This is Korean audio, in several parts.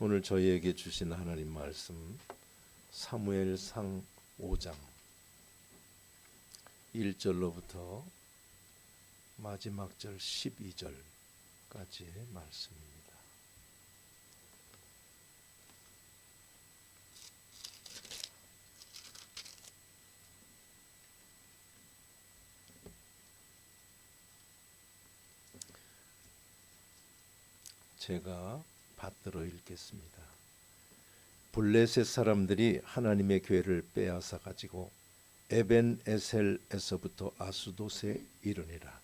오늘 저희에게 주신 하나님 말씀 사무엘상 5장 1절로부터 마지막 절 12절까지의 말씀입니다. 제가 받들어 읽겠습니다. 블레셋 사람들이 하나님의 궤를 빼앗아 가지고 에벤에셀에서부터 아스돗에 이르니라.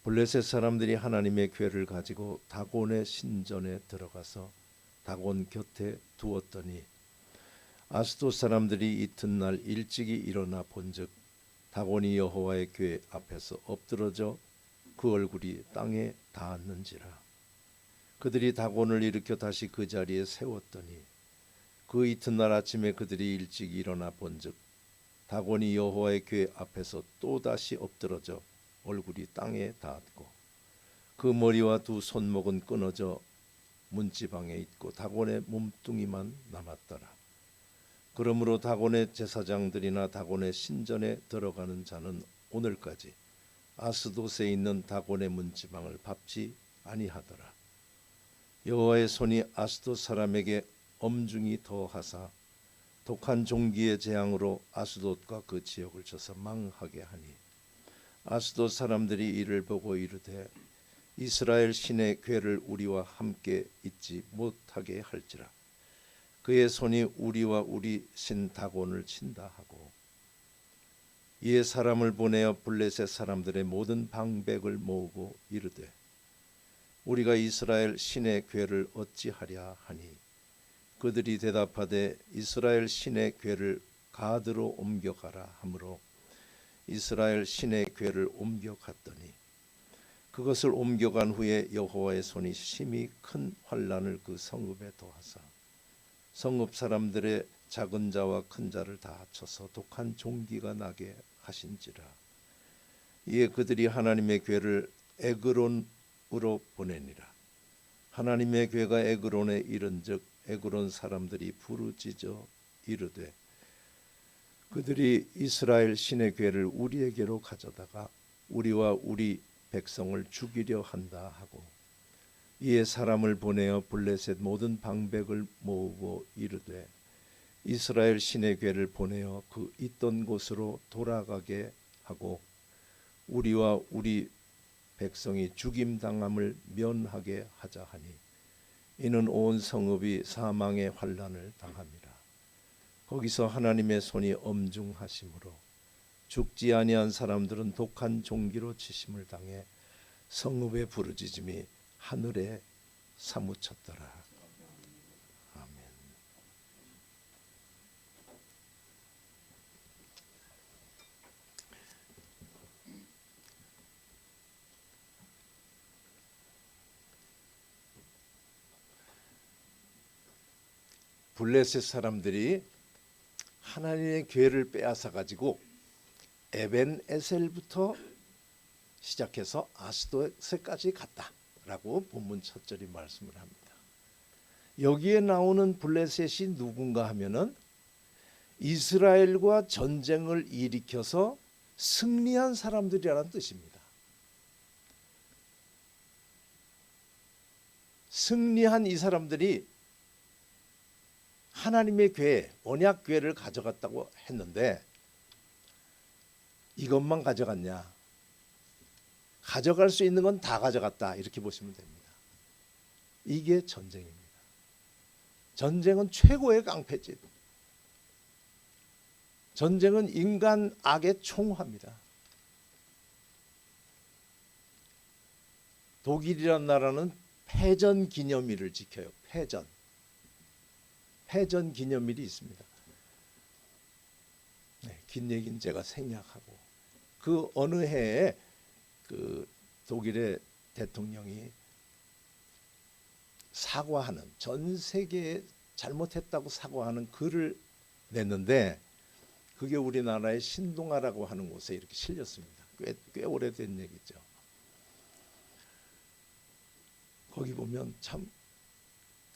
블레셋 사람들이 하나님의 궤를 가지고 다곤의 신전에 들어가서 다곤 곁에 두었더니 아스돗 사람들이 이튿날 일찍이 일어나 본즉 다곤이 여호와의 궤 앞에서 엎드러져 그 얼굴이 땅에 닿았는지라. 그들이 다곤을 일으켜 다시 그 자리에 세웠더니 그 이튿날 아침에 그들이 일찍 일어나 본즉 다곤이 여호와의 궤 앞에서 또다시 엎드러져 얼굴이 땅에 닿았고 그 머리와 두 손목은 끊어져 문지방에 있고 다곤의 몸뚱이만 남았더라. 그러므로 다곤의 제사장들이나 다곤의 신전에 들어가는 자는 오늘까지 아스돗에 있는 다곤의 문지방을 밟지 아니하더라. 여호와의 손이 아스돗 사람에게 엄중히 더하사 독한 종기의 재앙으로 아스돗과 그 지역을 쳐서 망하게 하니 아스돗 사람들이 이를 보고 이르되 이스라엘 신의 궤를 우리와 함께 있지 못하게 할지라. 그의 손이 우리와 우리 신 다곤을 친다 하고 이에 사람을 보내어 블레셋 사람들의 모든 방백을 모으고 이르되 우리가 이스라엘 신의 궤를 어찌하랴 하니 그들이 대답하되 이스라엘 신의 궤를 가드로 옮겨가라 하므로 이스라엘 신의 궤를 옮겨갔더니 그것을 옮겨간 후에 여호와의 손이 심히 큰 환난을 그 성읍에 더하사 성읍 사람들의 작은 자와 큰 자를 다 쳐서 독한 종기가 나게 하신지라. 이에 그들이 하나님의 궤를 에그론으로 보내니라. 하나님의 궤가 에그론에 이른즉 에그론 사람들이 부르짖어 이르되 그들이 이스라엘 신의 궤를 우리에게로 가져다가 우리와 우리 백성을 죽이려 한다 하고 이에 사람을 보내어 블레셋 모든 방백을 모으고 이르되 이스라엘 신의 궤를 보내어 그 있던 곳으로 돌아가게 하고 우리와 우리 백성이 죽임당함을 면하게 하자 하니 이는 온 성읍이 사망의 환난을 당함이라. 거기서 하나님의 손이 엄중하심으로 죽지 아니한 사람들은 독한 종기로 치심을 당해 성읍의 부르짖음이 하늘에 사무쳤더라. 아멘. 블레셋 사람들이 하나님의 궤를 빼앗아 가지고 에벤에셀부터 시작해서 아스돗에까지 갔다라고 본문 첫 절이 말씀을 합니다. 여기에 나오는 블레셋이 누군가 하면은 이스라엘과 전쟁을 일으켜서 승리한 사람들이라는 뜻입니다. 승리한 이 사람들이 하나님의 궤, 언약 궤를 가져갔다고 했는데 이것만 가져갔냐? 가져갈 수 있는 건 다 가져갔다 이렇게 보시면 됩니다. 이게 전쟁입니다. 전쟁은 최고의 깡패짓. 전쟁은 인간 악의 총화입니다. 독일이라는 나라는 패전 기념일을 지켜요. 패전 기념일이 있습니다. 긴 얘기는 제가 생략하고 그 어느 해에 그 독일의 대통령이 사과하는 전 세계에 잘못했다고 사과하는 글을 냈는데 그게 우리나라의 신동아라고 하는 곳에 이렇게 실렸습니다. 꽤 오래된 얘기죠. 거기 보면 참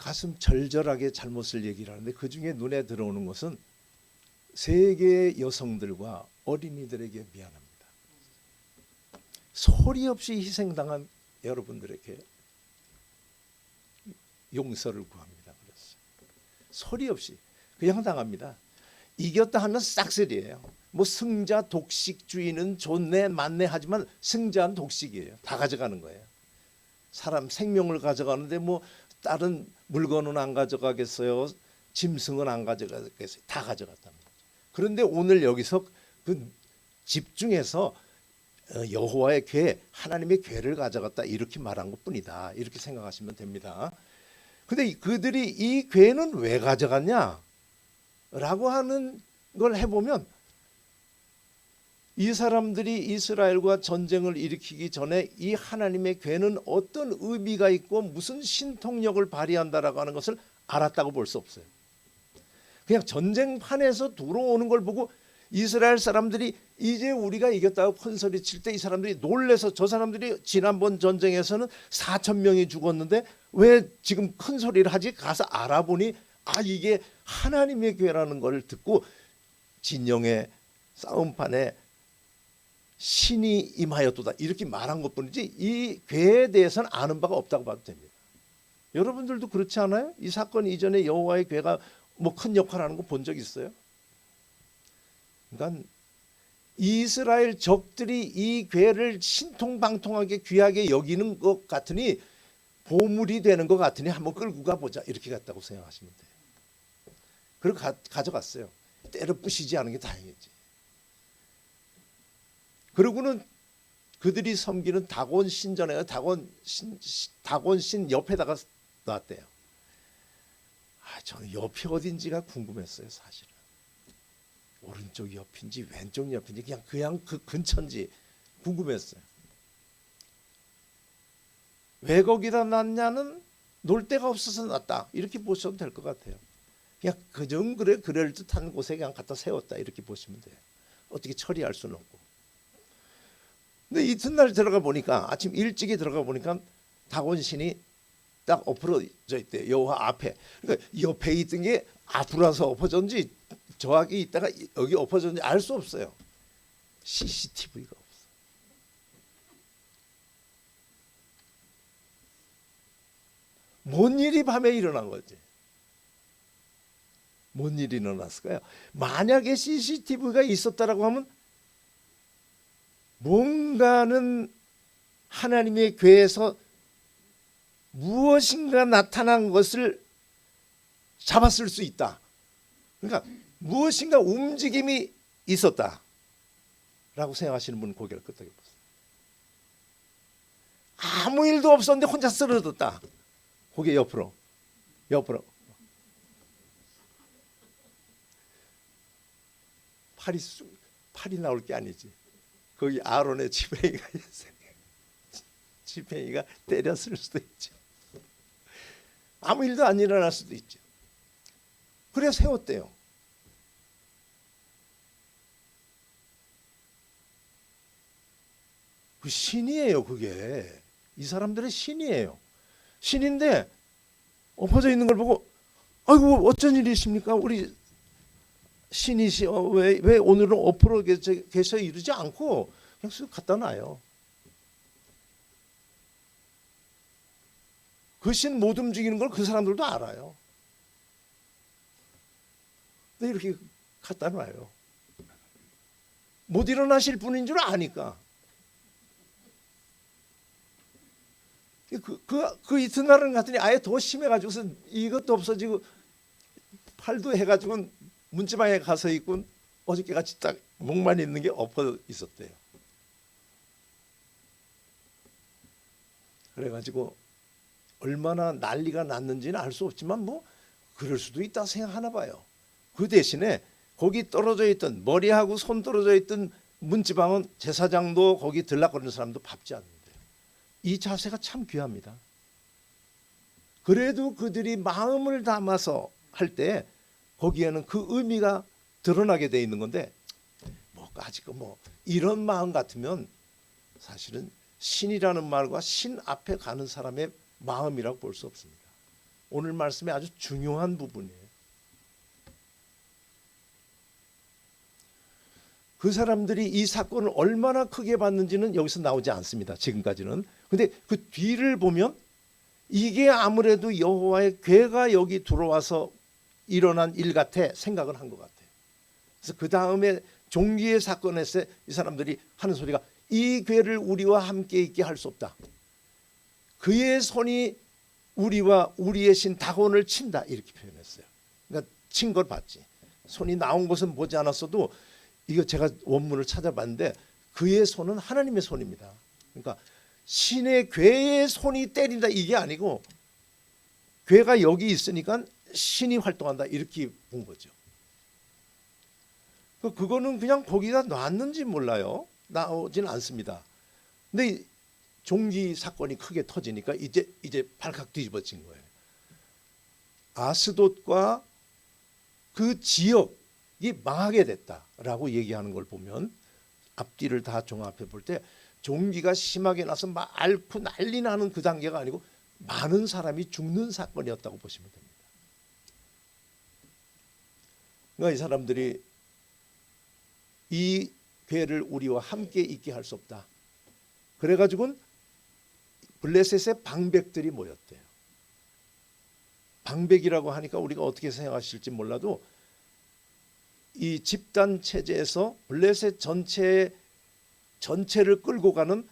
가슴 절절하게 잘못을 얘기를 하는데 그중에 눈에 들어오는 것은 세계 여성들과 어린이들에게 미안합니다. 소리 없이 희생당한 여러분들에게 용서를 구합니다. 그랬어요. 소리 없이 그냥 당합니다. 이겼다 하면 싹쓸이에요. 뭐 승자 독식주의는 좋네 맞네 하지만 승자는 독식이에요. 다 가져가는 거예요. 사람 생명을 가져가는데 뭐 다른 물건은 안 가져가겠어요. 짐승은 안 가져가겠어요. 다 가져갔다는 거죠. 그런데 오늘 여기서 그 집중해서 여호와의 궤, 하나님의 궤를 가져갔다 이렇게 말한 것뿐이다. 이렇게 생각하시면 됩니다. 근데 그들이 이 궤는 왜 가져갔냐? 라고 하는 걸 해보면 이 사람들이 이스라엘과 전쟁을 일으키기 전에 이 하나님의 궤는 어떤 의미가 있고 무슨 신통력을 발휘한다라고 하는 것을 알았다고 볼 수 없어요. 그냥 전쟁판에서 들어오는 걸 보고 이스라엘 사람들이 이제 우리가 이겼다고 큰소리 칠 때 이 사람들이 놀래서 저 사람들이 지난번 전쟁에서는 4천 명이 죽었는데 왜 지금 큰소리를 하지? 가서 알아보니 아 이게 하나님의 궤라는 걸 듣고 진영의 싸움판에 신이 임하였도다 이렇게 말한 것뿐이지 이 궤에 대해서는 아는 바가 없다고 봐도 됩니다. 여러분들도 그렇지 않아요? 이 사건 이전에 여호와의 궤가 뭐 큰 역할을 하는 거 본 적 있어요? 그러니까 이스라엘 적들이 이 궤를 신통방통하게 귀하게 여기는 것 같으니 보물이 되는 것 같으니 한번 끌고 가보자 이렇게 갔다고 생각하시면 돼요. 그리고 가져갔어요. 때려 부시지 않은 게 다행이지. 그러고는 그들이 섬기는 다곤 신전에 다곤 신 옆에다가 놨대요. 저는 옆이 어딘지가 궁금했어요. 사실은 오른쪽 옆인지 왼쪽 옆인지 그냥 그 근처인지 궁금했어요. 왜 거기다 놨냐는 놀 데가 없어서 놨다 이렇게 보셔도 될 것 같아요. 그냥 그정 그래 그럴 듯한 곳에 그냥 갖다 세웠다 이렇게 보시면 돼요. 어떻게 처리할 수는 없고. 근데 이튿날 들어가 보니까 아침 일찍이 들어가 보니까 다곤신이 딱 엎어져 있대요. 여호와 앞에. 그러니까 옆에 있던 게 앞으로 와서 엎어졌는지 저하게 있다가 여기 엎어졌는지 알 수 없어요. CCTV가 없어. 뭔 일이 밤에 일어난 거지? 뭔 일이 일어났을까요? 만약에 CCTV가 있었다라고 하면 뭔가는 하나님의 궤에서 무엇인가 나타난 것을 잡았을 수 있다. 그러니까 무엇인가 움직임이 있었다라고 생각하시는 분은 고개를 끄덕여 보세요. 아무 일도 없었는데 혼자 쓰러졌다. 고개 옆으로. 팔이 나올 게 아니지. 거기 아론의 지팡이가 있어요. 지팡이가 때렸을 수도 있죠. 아무 일도 안 일어날 수도 있죠. 그래 세웠대요. 그 신이에요. 그게 이 사람들의 신이에요. 신인데 엎어져 있는 걸 보고 아이고 어쩐 일이십니까? 우리 신이시 왜 오늘은 엎어져 계셔 이러지 않고 그냥 쓱 갖다 놔요. 그 신 못 움직이는 걸 그 사람들도 알아요. 근데 이렇게 갖다 놔요. 못 일어나실 분인 줄 아니까. 그 이튿날은 갔더니 아예 더 심해가지고서 이것도 없어지고 팔도 해가지고 문지방에 가서 있고 어저께 같이 딱 목만 있는 게 엎어 있었대요. 그래가지고 얼마나 난리가 났는지는 알 수 없지만 뭐 그럴 수도 있다 생각하나 봐요. 그 대신에 거기 떨어져 있던 머리하고 손 떨어져 있던 문지방은 제사장도 거기 들락거리는 사람도 밟지 않는데요. 이 자세가 참 귀합니다. 그래도 그들이 마음을 담아서 할 때 거기에는 그 의미가 드러나게 돼 있는 건데 뭐까지 뭐 이런 마음 같으면 사실은 신이라는 말과 신 앞에 가는 사람의 마음이라고 볼 수 없습니다. 오늘 말씀의 아주 중요한 부분이에요. 그 사람들이 이 사건을 얼마나 크게 봤는지는 여기서 나오지 않습니다. 지금까지는. 근데 그 뒤를 보면 이게 아무래도 여호와의 괴가 여기 들어와서 일어난 일 같아 생각을 한 것 같아요. 그래서 그 다음에 종기의 사건에서 이 사람들이 하는 소리가 이 괴를 우리와 함께 있게 할 수 없다. 그의 손이 우리와 우리의 신 다곤을 친다 이렇게 표현했어요. 그러니까 친 걸 봤지. 손이 나온 것은 보지 않았어도 이거 제가 원문을 찾아봤는데 그의 손은 하나님의 손입니다. 그러니까 신의 괴의 손이 때린다 이게 아니고 괴가 여기 있으니까 신이 활동한다 이렇게 본 거죠. 그거는 그냥 거기다 놨는지 몰라요. 나오진 않습니다. 근데 종기 사건이 크게 터지니까 이제 발칵 뒤집어진 거예요. 아스돗과 그 지역이 망하게 됐다라고 얘기하는 걸 보면 앞뒤를 다 종합해 볼 때 종기가 심하게 나서 막 앓고 난리 나는 그 단계가 아니고 많은 사람이 죽는 사건이었다고 보시면 됩니다. 그러니까 이 사람들이 이 괴를 우리와 함께 있게 할 수 없다. 그래가지고는 블레셋의 방백들이 모였대요. 방백이라고 하니까 우리가 어떻게 생각하실지 몰라도 이 집단 체제에서 블레셋 전체를 끌고 가는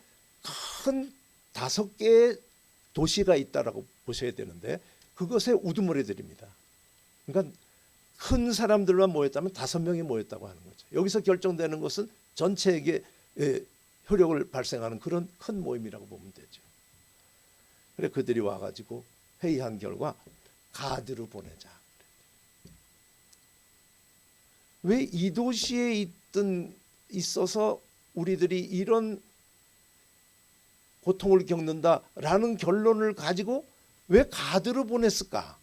큰 5개의 도시가 있다라고 보셔야 되는데 그것의 우두머리들입니다. 그러니까 큰 사람들만 모였다면 5명이 모였다고 하는 거죠. 여기서 결정되는 것은 전체에게 효력을 발생하는 그런 큰 모임이라고 보면 되죠. 그래 그들이 와가지고 회의한 결과 가드로 보내자. 왜 이 도시에 있어서 우리들이 이런 고통을 겪는다라는 결론을 가지고 왜 가드로 보냈을까?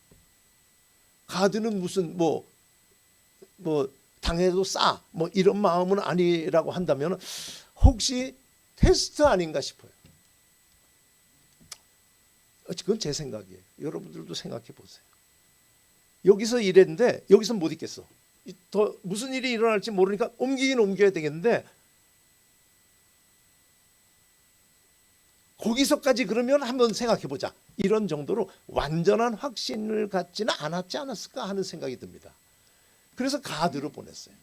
가드는 무슨 뭐 당해도 싸 뭐 이런 마음은 아니라고 한다면 혹시 테스트 아닌가 싶어요. 그건 제 생각이에요. 여러분들도 생각해 보세요. 여기서 일했는데 여기서 못 있겠어. 더 무슨 일이 일어날지 모르니까 옮겨야 되겠는데 거기서까지 그러면 한번 생각해 보자. 이런 정도로 완전한 확신을 갖지는 않았지 않았을까 하는 생각이 듭니다. 그래서 가드로 보냈어요.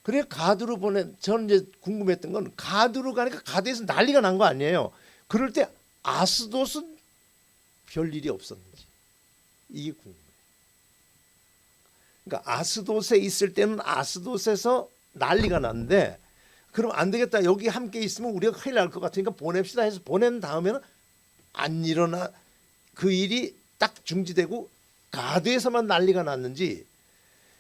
그래 가드로 저는 이제 궁금했던 건 가드로 가니까 가드에서 난리가 난 거 아니에요. 그럴 때 아스돗은 별일이 없었는지 이게 궁금해요. 그러니까 아스돗에 있을 때는 아스돗에서 난리가 났는데 그럼 안 되겠다. 여기 함께 있으면 우리가 큰일 날 것 같으니까 보냅시다 해서 보낸 다음에는 안 일어나 그 일이 딱 중지되고 가드에서만 난리가 났는지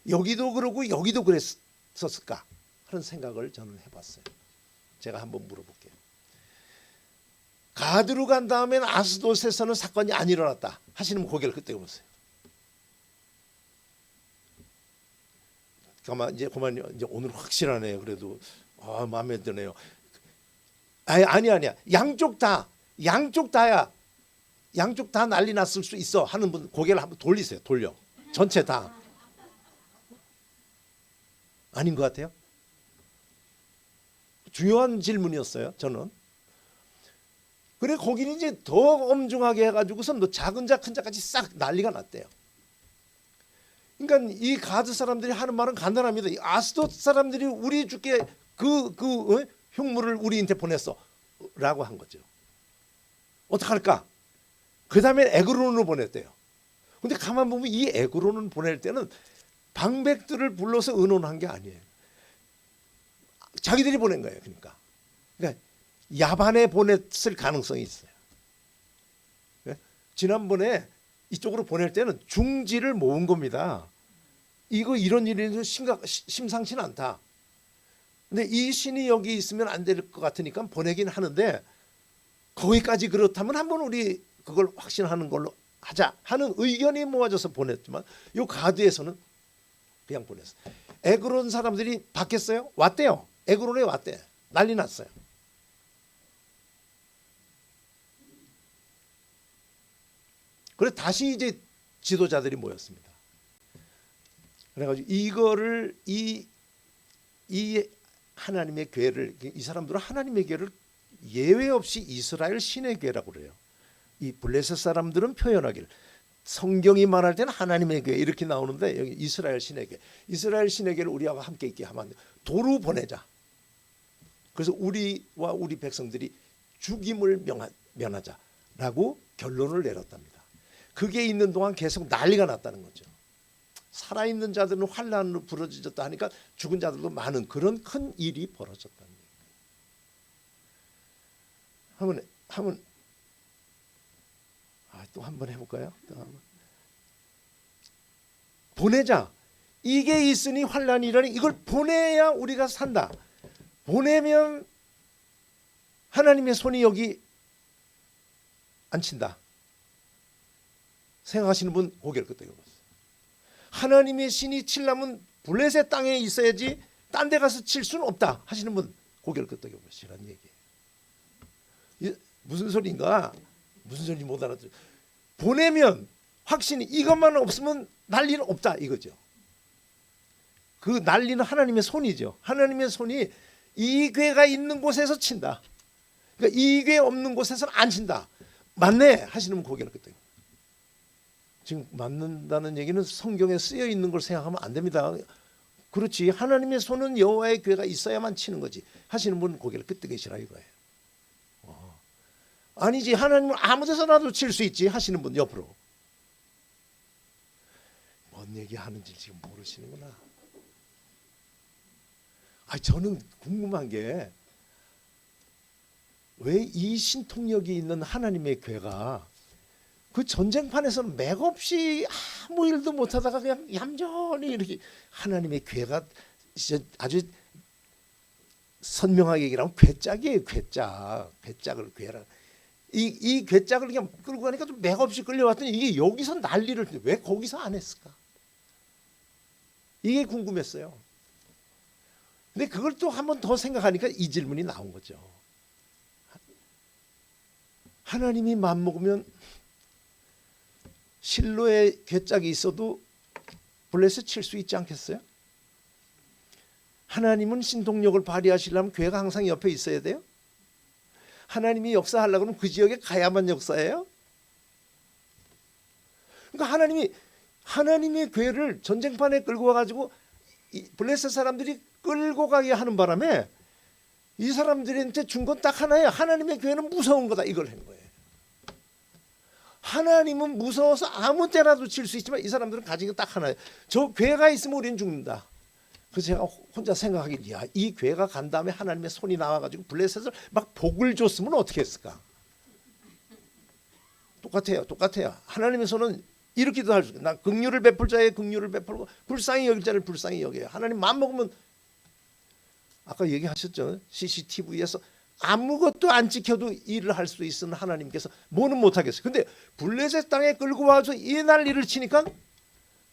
여기도 그러고 여기도 그랬었을까 하는 생각을 저는 해봤어요. 제가 한번 물어볼게요. 가드로 간 다음에는 아스돗에서는 사건이 안 일어났다 하시는 고개를 그때 보세요. 그만요. 이제 오늘 확실하네요. 그래도 마음에 드네요. 아니야. 양쪽 다야. 양쪽 다 난리 났을 수 있어 하는 분 고개를 한번 돌리세요. 돌려. 전체 다. 아닌 것 같아요. 중요한 질문이었어요. 저는. 그래 거기는 이제 더 엄중하게 해가지고서 너 작은 자 큰 자까지 싹 난리가 났대요. 그러니까 이 가드 사람들이 하는 말은 간단합니다. 이 아스돗 사람들이 우리 주께 그 흉물을 우리한테 보냈어라고 한 거죠. 어떡할까? 그 다음에 에그론으로 보냈대요. 근데 가만 보면 이 에그론을 보낼 때는 방백들을 불러서 의논한 게 아니에요. 자기들이 보낸 거예요. 그러니까 야반에 보냈을 가능성이 있어요. 지난번에 이쪽으로 보낼 때는 중지를 모은 겁니다. 이런 일이 심상치는 않다. 근데 이 신이 여기 있으면 안 될 것 같으니까 보내긴 하는데 거기까지 그렇다면 한번 우리 그걸 확신하는 걸로 하자 하는 의견이 모아져서 보냈지만 이 가드에서는 그냥 보냈어요. 에그론 사람들이 바뀌었어요? 왔대요. 에그론에 왔대. 난리 났어요. 그래서 다시 이제 지도자들이 모였습니다. 그래가지고 이거를 이 하나님의 교회를, 이 사람들은 하나님의 교회를 예외 없이 이스라엘 신의 교회라고 그래요. 이 블레셋 사람들은 표현하기를 성경이 말할 때는 하나님의 교회 이렇게 나오는데 여기 이스라엘 신의 교회, 이스라엘 신의 교회를 우리하고 함께 있게 하면 도로 보내자. 그래서 우리와 우리 백성들이 죽임을 면하자라고 결론을 내렸답니다. 그게 있는 동안 계속 난리가 났다는 거죠. 살아있는 자들은 환난으로 부러졌다 하니까 죽은 자들도 많은 그런 큰 일이 벌어졌다는 거예요. 또 한 번 해볼까요? 보내자. 이게 있으니 환난이라니, 이걸 보내야 우리가 산다. 보내면 하나님의 손이 여기 안 친다. 생각하시는 분 고개를 끄덕여보세요. 하나님의 신이 칠려면 블레셋 땅에 있어야지 딴 데 가서 칠 수는 없다 하시는 분 고개를 끄덕여보시라는 얘기예요. 무슨 소리인가? 무슨 소리인지 못 알아들어요. 보내면 확신이, 이것만 없으면 난리는 없다 이거죠. 그 난리는 하나님의 손이죠. 하나님의 손이 이 괴가 있는 곳에서 친다. 그러니까 이 괴 없는 곳에서는 안 친다. 맞네 하시는 분 고개를 끄덕여요. 지금 맞는다는 얘기는 성경에 쓰여 있는 걸 생각하면 안 됩니다. 그렇지, 하나님의 손은 여호와의 괴가 있어야만 치는 거지 하시는 분 고개를 끄덕이시라 이거예요. 아니지, 하나님은 아무 데서나도 칠 수 있지 하시는 분 옆으로. 뭔 얘기하는지 지금 모르시는구나. 저는 궁금한 게 왜 이 신통력이 있는 하나님의 괴가 그 전쟁판에서는 맥없이 아무 일도 못하다가 그냥 얌전히 이렇게, 하나님의 괴가 아주 선명하게 얘기하면 괴짝이에요. 괴짝을 괴라. 이 괴짝을 그냥 끌고 가니까 좀 맥없이 끌려왔더니 이게 여기서 난리를, 왜 거기서 안 했을까? 이게 궁금했어요. 근데 그걸 또 한 번 더 생각하니까 이 질문이 나온 거죠. 하나님이 맘먹으면 실로의 괴짝이 있어도 블레셋 칠 수 있지 않겠어요? 하나님은 신동력을 발휘하시려면 괴가 항상 옆에 있어야 돼요? 하나님이 역사하려고 하면 그 지역에 가야만 역사해요? 그러니까 하나님의 괴를 전쟁판에 끌고 와가지고 블레셋 사람들이 끌고 가게 하는 바람에 이 사람들한테 준 건 딱 하나예요. 하나님의 괴는 무서운 거다, 이걸 한 거예요. 하나님은 무서워서 아무 때나도 칠 수 있지만 이 사람들은 가진 게 딱 하나예요. 저 괴가 있으면 우리는 죽는다. 그래서 제가 혼자 생각하기를, 이 괴가 간 다음에 하나님의 손이 나와가지고 블레셋을 막 복을 줬으면 어떻게 했을까? 똑같아요. 하나님의 손은 이렇게도 할 수 있어요. 나 긍휼을 베풀 자에 긍휼을 베풀고 불쌍히 여길 자를 불쌍히 여겨요. 하나님 마음 먹으면, 아까 얘기하셨죠. CCTV에서 아무것도 안 지켜도 일을 할 수 있는 하나님께서 뭐는 못하겠어요. 근데 블레셋 땅에 끌고 와서 이 난리를 치니까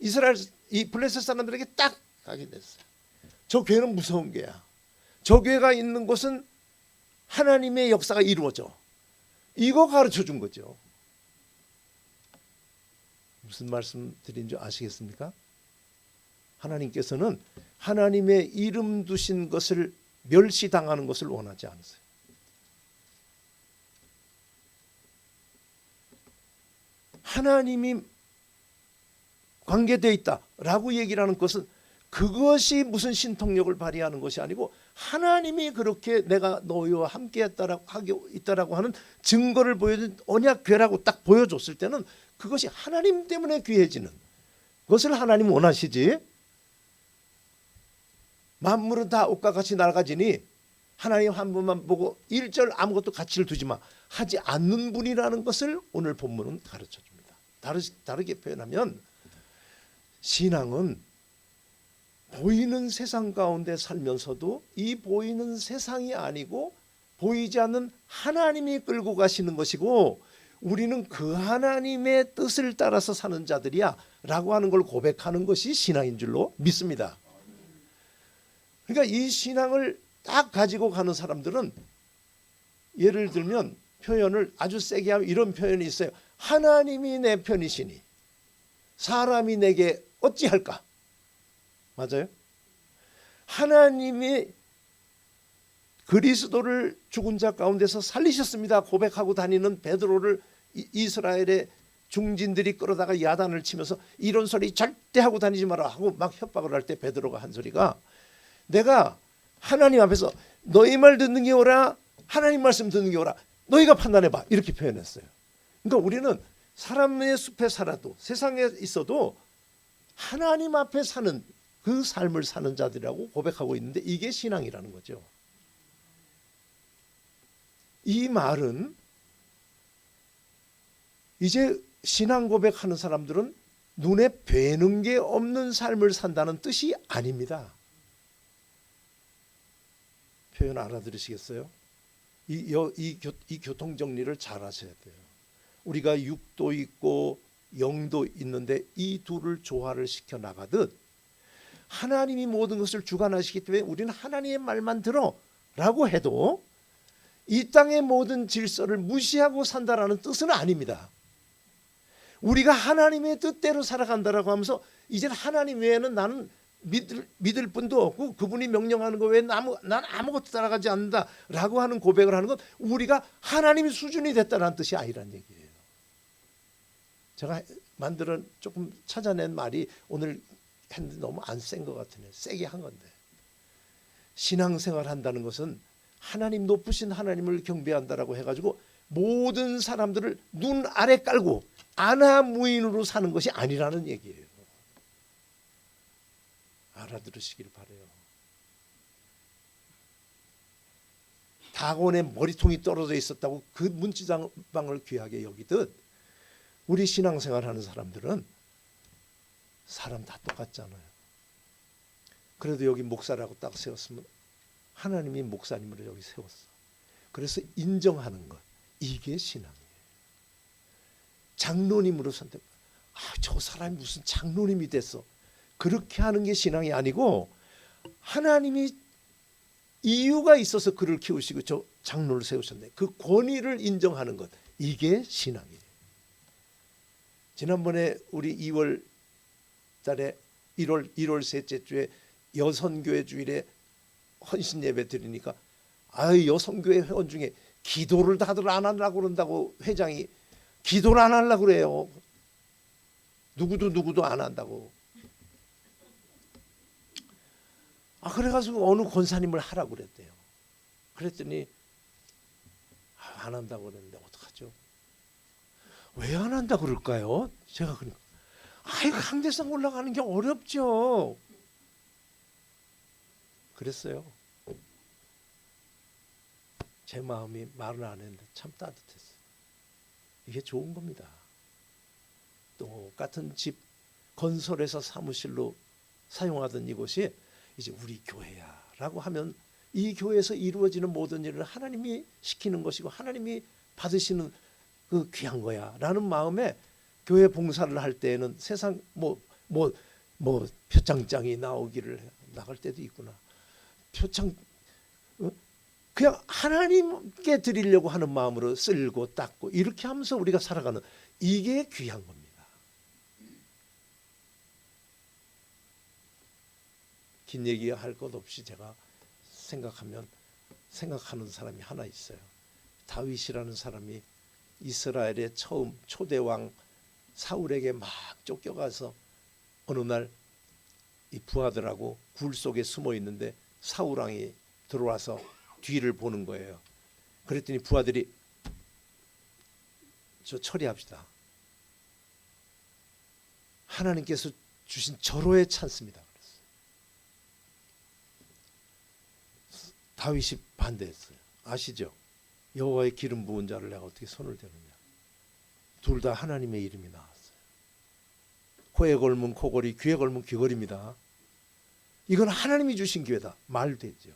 이 블레셋 사람들에게 딱 가게 됐어요. 저 괴는 무서운 괴야. 저 괴가 있는 곳은 하나님의 역사가 이루어져. 이거 가르쳐 준 거죠. 무슨 말씀 드린 줄 아시겠습니까? 하나님께서는 하나님의 이름 두신 것을 멸시당하는 것을 원하지 않으세요. 하나님이 관계되어 있다라고 얘기를 하는 것은 그것이 무슨 신통력을 발휘하는 것이 아니고 하나님이 그렇게 내가 너희와 함께 있다라고 하는 증거를 보여준 언약궤라고 딱 보여줬을 때는 그것이 하나님 때문에 귀해지는 그것을 하나님 원하시지. 만물은 다 옷과 같이 낡아지니 하나님 한 분만 보고 일절 아무것도 가치를 두지 마 하지 않는 분이라는 것을 오늘 본문은 가르쳐 줍니다. 다르게 표현하면 신앙은 보이는 세상 가운데 살면서도 이 보이는 세상이 아니고 보이지 않는 하나님이 끌고 가시는 것이고 우리는 그 하나님의 뜻을 따라서 사는 자들이야 라고 하는 걸 고백하는 것이 신앙인 줄로 믿습니다. 그러니까 이 신앙을 딱 가지고 가는 사람들은 예를 들면 표현을 아주 세게 하면 이런 표현이 있어요. 하나님이 내 편이시니 사람이 내게 어찌할까? 맞아요? 하나님이 그리스도를 죽은 자 가운데서 살리셨습니다 고백하고 다니는 베드로를 이스라엘의 중진들이 끌어다가 야단을 치면서 이런 소리 절대 하고 다니지 마라 하고 막 협박을 할 때 베드로가 한 소리가 내가 하나님 앞에서 너희 말 듣는 게 옳아 하나님 말씀 듣는 게 옳아 너희가 판단해봐 이렇게 표현했어요. 그러니까 우리는 사람의 숲에 살아도 세상에 있어도 하나님 앞에 사는 그 삶을 사는 자들이라고 고백하고 있는데 이게 신앙이라는 거죠. 이 말은 이제 신앙 고백하는 사람들은 눈에 뵈는 게 없는 삶을 산다는 뜻이 아닙니다. 표현 알아들으시겠어요? 이 교통 정리를 잘 하셔야 돼요. 우리가 육도 있고 영도 있는데 이 둘을 조화를 시켜 나가듯 하나님이 모든 것을 주관하시기 때문에 우리는 하나님의 말만 들어 라고 해도 이 땅의 모든 질서를 무시하고 산다라는 뜻은 아닙니다. 우리가 하나님의 뜻대로 살아간다라고 하면서 이제는 하나님 외에는 나는 믿을 분도 없고 그분이 명령하는 거 외에 난 아무것도 따라가지 않는다라고 하는 고백을 하는 건 우리가 하나님의 수준이 됐다는 뜻이 아니란 얘기예요. 제가 만들어 조금 찾아낸 말이 오늘 했는데 너무 안 센 것 같으네요. 세게 한 건데 신앙생활 한다는 것은 하나님 높으신 하나님을 경배한다라고 해가지고 모든 사람들을 눈 아래 깔고 안하무인으로 사는 것이 아니라는 얘기예요. 알아들으시길 바라요. 다곤의 머리통이 떨어져 있었다고 그 문지방을 귀하게 여기듯 우리 신앙생활하는 사람들은 사람 다 똑같잖아요. 그래도 여기 목사라고 딱 세웠으면 하나님이 목사님을 여기 세웠어. 그래서 인정하는 것 이게 신앙이에요. 장로님으로 선택. 저 사람이 무슨 장로님이 됐어. 그렇게 하는 게 신앙이 아니고 하나님이 이유가 있어서 그를 키우시고 저 장로를 세우셨네. 그 권위를 인정하는 것 이게 신앙이에요. 지난번에 우리 2월 달에 1월 셋째 주에 여선교회 주일에 헌신 예배 드리니까 여선교회 회원 중에 기도를 다들 안 하려고 그런다고 회장이 기도를 안 하려고 그래요. 누구도 안 한다고. 그래가지고 어느 권사님을 하라고 그랬대요. 그랬더니 안 한다고 그랬는데 어떡하죠? 왜 안 한다고 그럴까요? 제가 그러니까 강대상 올라가는 게 어렵죠. 그랬어요. 제 마음이 말을 안 했는데 참 따뜻했어요. 이게 좋은 겁니다. 똑같은 집 건설해서 사무실로 사용하던 이곳이 이제 우리 교회야 라고 하면 이 교회에서 이루어지는 모든 일을 하나님이 시키는 것이고 하나님이 받으시는 그 귀한 거야 라는 마음에 교회 봉사를 할 때에는 세상 표창장이 나갈 때도 있구나. 표창 그냥 하나님께 드리려고 하는 마음으로 쓸고 닦고 이렇게 하면서 우리가 살아가는 이게 귀한 겁니다. 긴 얘기할 것 없이 제가 생각하는 사람이 하나 있어요. 다윗이라는 사람이 이스라엘의 처음 초대왕 사울에게 막 쫓겨가서 어느 날 이 부하들하고 굴 속에 숨어 있는데 사울 왕이 들어와서 뒤를 보는 거예요. 그랬더니 부하들이 저 처리합시다. 하나님께서 주신 절호의 찬스입니다. 다윗이 반대했어요. 아시죠? 여호와의 기름 부은 자를 내가 어떻게 손을 대느냐. 둘 다 하나님의 이름이 나왔어요. 코에 걸면 코걸이, 귀에 걸면 귀걸이입니다. 이건 하나님이 주신 기회다. 말 되죠.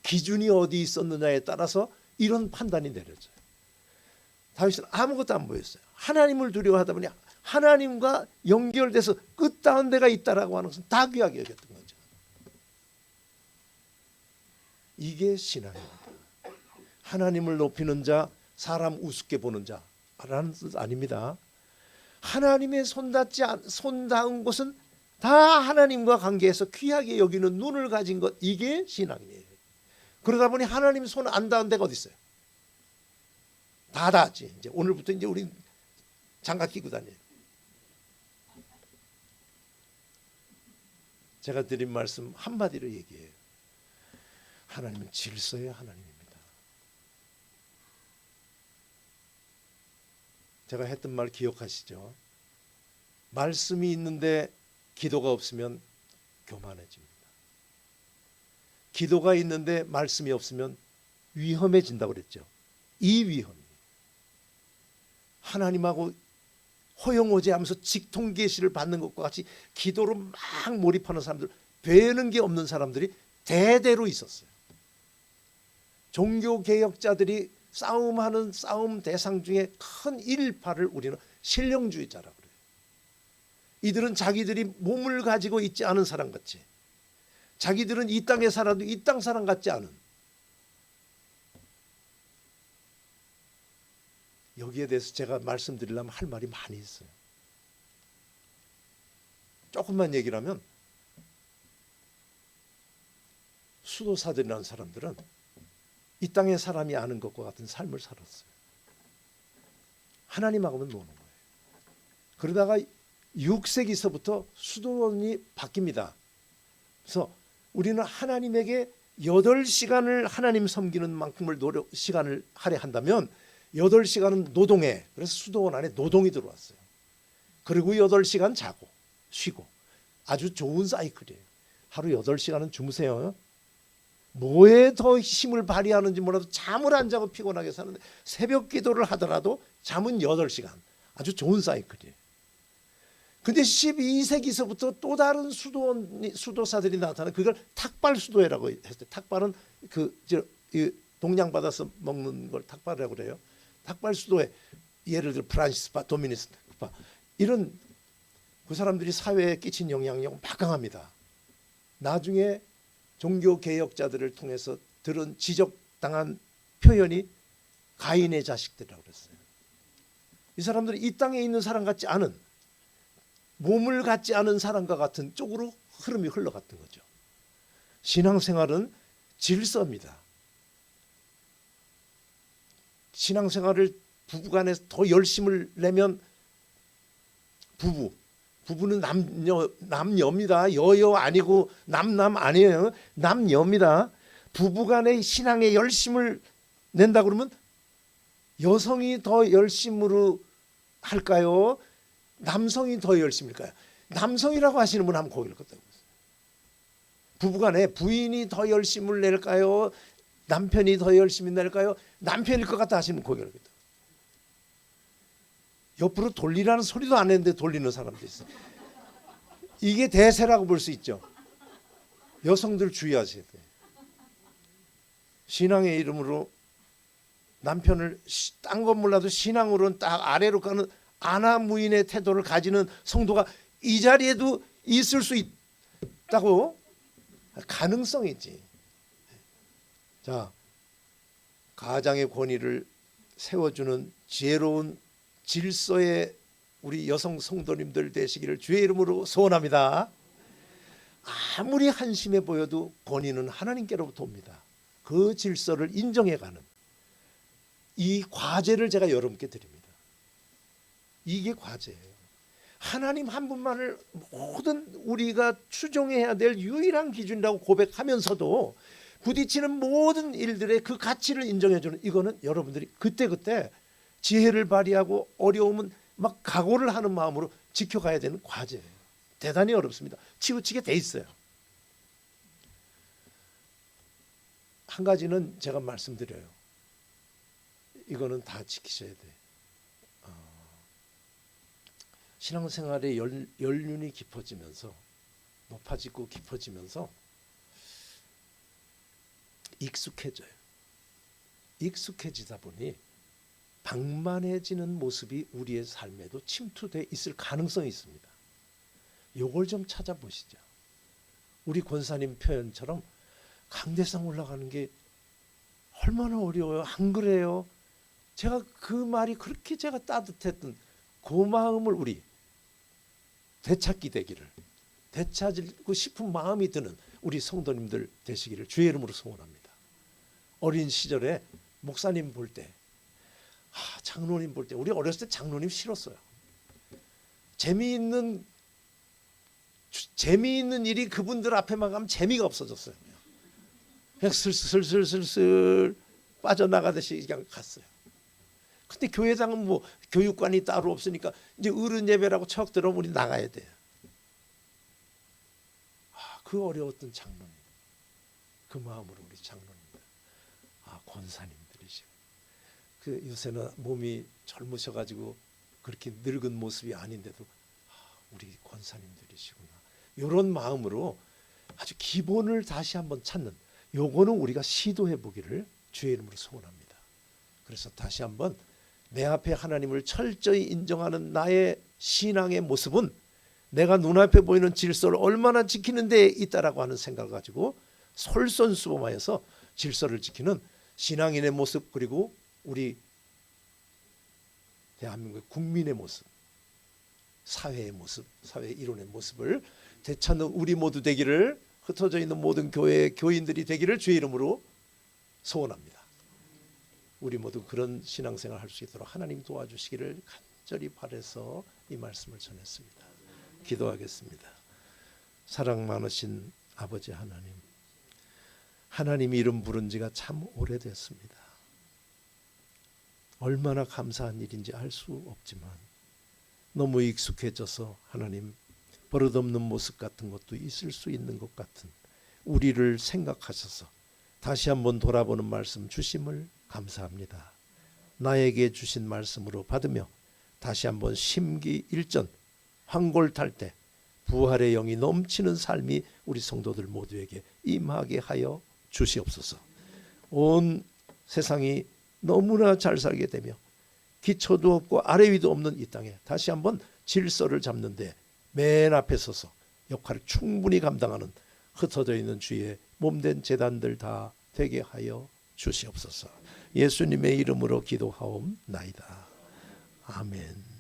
기준이 어디 있었느냐에 따라서 이런 판단이 내려져요. 다윗은 아무것도 안 보였어요. 하나님을 두려워하다 보니 하나님과 연결돼서 끝다운 데가 있다라고 하는 것은 다 귀하게 여겼던 거죠. 이게 신앙입니다. 하나님을 높이는 자, 사람 우습게 보는 자. 라는 뜻 아닙니다. 하나님의 손 닿은 곳은 다 하나님과 관계해서 귀하게 여기는 눈을 가진 것, 이게 신앙이에요. 그러다 보니 하나님 손 안 닿은 데가 어디 있어요? 다 닿았지. 이제 오늘부터 이제 우리 장갑 끼고 다녀요. 제가 드린 말씀 한마디로 얘기해요. 하나님은 질서의 하나님입니다. 제가 했던 말 기억하시죠? 말씀이 있는데 기도가 없으면 교만해집니다. 기도가 있는데 말씀이 없으면 위험해진다고 그랬죠. 이 위험이 하나님하고 허영호제하면서 직통계시를 받는 것과 같이 기도로 막 몰입하는 사람들, 되는 게 없는 사람들이 대대로 있었어요. 종교개혁자들이 싸움하는 싸움 대상 중에 큰 일파를 우리는 신령주의자라고 그래요. 이들은 자기들이 몸을 가지고 있지 않은 사람 같이, 자기들은 이 땅에 살아도 이 땅 사람 같지 않은, 여기에 대해서 제가 말씀드리려면 할 말이 많이 있어요. 조금만 얘기를 하면, 수도사들이라는 사람들은 이 땅의 사람이 아는 것과 같은 삶을 살았어요. 하나님하고는 노는 거예요. 그러다가 6세기서부터 수도원이 바뀝니다. 그래서 우리는 하나님에게 8시간을 하나님 섬기는 만큼을 시간을 할애한다면 8시간은 노동해. 그래서 수도원 안에 노동이 들어왔어요. 그리고 8시간 자고 쉬고, 아주 좋은 사이클이에요. 하루 8시간은 주무세요. 뭐에 더 힘을 발휘하는지 몰라도 잠을 안 자고 피곤하게 사는데 새벽 기도를 하더라도 잠은 8시간. 아주 좋은 사이클이에요. 근데 12세기서부터 또 다른 수도사들이 나타나, 그걸 탁발 수도회라고 했어요. 탁발은 동양받아서 먹는 걸 탁발이라고 그래요. 탁발 수도회, 예를 들어 프란시스파, 도미니스파, 이런 그 사람들이 사회에 끼친 영향력은 막강합니다. 나중에 종교개혁자들을 통해서 들은 지적당한 표현이 가인의 자식들이라고 그랬어요. 이 사람들이 이 땅에 있는 사람 같지 않은, 몸을 갖지 않은 사람과 같은 쪽으로 흐름이 흘러갔던 거죠. 신앙생활은 질서입니다. 신앙생활을 부부간에 더 열심을 내면, 부부는 남녀입니다. 여여 아니고 남남 아니에요. 남녀입니다. 부부간의 신앙에 열심을 낸다 그러면 여성이 더 열심으로 할까요? 남성이 더 열심일까요? 남성이라고 하시는 분 한번 고개를 끄덕여 보세요. 부부간에 부인이 더 열심을 낼까요? 남편이 더 열심히 낼까요? 남편일 것 같다 하시는 고개를 끄덕여. 옆으로 돌리라는 소리도 안 했는데 돌리는 사람도 있어요. 이게 대세라고 볼 수 있죠. 여성들 주의하셔야 돼요. 신앙의 이름으로 남편을 딴 건 몰라도 신앙으로는 딱 아래로 가는 아나무인의 태도를 가지는 성도가 이 자리에도 있을 수 있다고, 가능성이 있지. 자, 가장의 권위를 세워주는 지혜로운 질서의 우리 여성 성도님들 되시기를 주의 이름으로 소원합니다. 아무리 한심해 보여도 권위는 하나님께로부터 옵니다. 그 질서를 인정해가는 이 과제를 제가 여러분께 드립니다. 이게 과제예요. 하나님 한 분만을 모든 우리가 추종해야 될 유일한 기준이라고 고백하면서도 부딪히는 모든 일들의 그 가치를 인정해주는, 이거는 여러분들이 그때그때 지혜를 발휘하고 어려움은 막 각오를 하는 마음으로 지켜가야 되는 과제예요. 대단히 어렵습니다. 치우치게 돼 있어요. 한 가지는 제가 말씀드려요. 이거는 다 지키셔야 돼. 신앙생활의 연륜이 깊어지면서, 높아지고 깊어지면서 익숙해져요. 익숙해지다 보니 방만해지는 모습이 우리의 삶에도 침투돼 있을 가능성이 있습니다. 요걸 좀 찾아보시죠. 우리 권사님 표현처럼 강대상 올라가는 게 얼마나 어려워요. 안 그래요? 제가 그 말이 그렇게 제가 따뜻했던 그 마음을 우리 되찾기 되기를, 되찾고 싶은 마음이 드는 우리 성도님들 되시기를 주의 이름으로 소원합니다. 어린 시절에 목사님 볼 때, 장로님 볼 때, 우리 어렸을 때 장로님 싫었어요. 재미있는 일이 그분들 앞에만 가면 재미가 없어졌어요. 그냥 슬슬 빠져나가듯이 그냥 갔어요. 근데 교회장은 뭐 교육관이 따로 없으니까 이제 어른 예배라고 척 들어오면 우리 나가야 돼요. 그 어려웠던 장로님, 그 마음으로 우리 장로님들, 권사님들이시고, 그 요새는 몸이 젊으셔가지고 그렇게 늙은 모습이 아닌데도 우리 권사님들이시구나, 이런 마음으로 아주 기본을 다시 한번 찾는, 요거는 우리가 시도해 보기를 주의 이름으로 소원합니다. 그래서 다시 한번 내 앞에 하나님을 철저히 인정하는 나의 신앙의 모습은 내가 눈앞에 보이는 질서를 얼마나 지키는 데 있다라고 하는 생각을 가지고 솔선수범하여서 질서를 지키는 신앙인의 모습, 그리고 우리 대한민국 국민의 모습, 사회의 모습, 사회 이론의 모습을 되찾는 우리 모두 되기를, 흩어져 있는 모든 교회의 교인들이 되기를 주의 이름으로 소원합니다. 우리 모두 그런 신앙생활을 할 수 있도록 하나님 도와주시기를 간절히 바라서 이 말씀을 전했습니다. 기도하겠습니다. 사랑 많으신 아버지 하나님, 하나님 이름 부른 지가 참 오래됐습니다. 얼마나 감사한 일인지 알 수 없지만 너무 익숙해져서 하나님 버릇없는 모습 같은 것도 있을 수 있는 것 같은 우리를 생각하셔서 다시 한번 돌아보는 말씀 주심을 감사합니다. 나에게 주신 말씀으로 받으며 다시 한번 심기일전 황골탈 때 부활의 영이 넘치는 삶이 우리 성도들 모두에게 임하게 하여 주시옵소서. 온 세상이 너무나 잘 살게 되며 기초도 없고 아래 위도 없는 이 땅에 다시 한번 질서를 잡는데 맨 앞에 서서 역할을 충분히 감당하는 흩어져 있는 주의 몸된 제단들 다 되게 하여 주시옵소서. 예수님의 이름으로 기도하옵나이다. 아멘.